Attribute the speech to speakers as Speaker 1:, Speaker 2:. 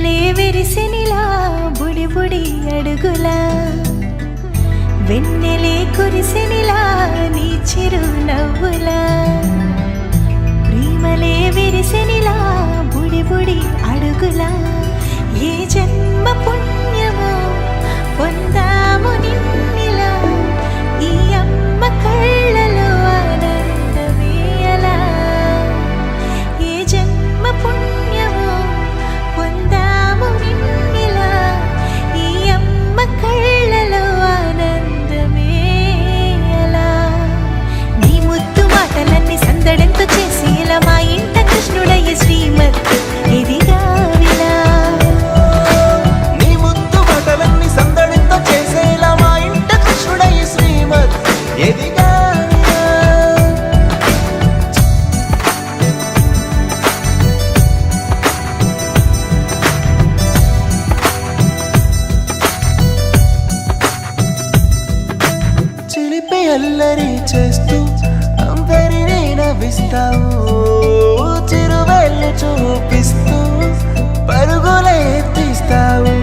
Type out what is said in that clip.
Speaker 1: ప్రేమలే విరిసినిలా బుడి బుడి అడుగులా వెన్నెలే కురిసినిలా నీ చిరు నవ్వులా ప్రేమలే విరిసినిలా బుడి బుడి అడుగులా ఏ జన్మ పుణ్యమో పొందాము నిన్నిలా ఈ అమ్మ కళ్ళలో ఆనందమే అలా ఏ జన్మ పుణ్యమో పొందాము నిన్నిలా ఈ అమ్మ కళ్ళలో ఆనందమే అలా నీ ముద్దు మాటలన్నీ సందడంతో చేసి ఇలా మా ఇంట కృష్ణుడయ్య శ్రీమత్ ఎదిగా విలా
Speaker 2: నీ ముద్దు మాటలన్నీ సందడితో చేసేలా మా ఇంట కృష్ణుడయ్య శ్రీమత్ ఎదిగా చిలిపి అల్లరి చేస్తూ అందరినీ నవ్విస్తావు చిరువెళ్ళు చూపిస్తూ పరుగులే తీస్తావు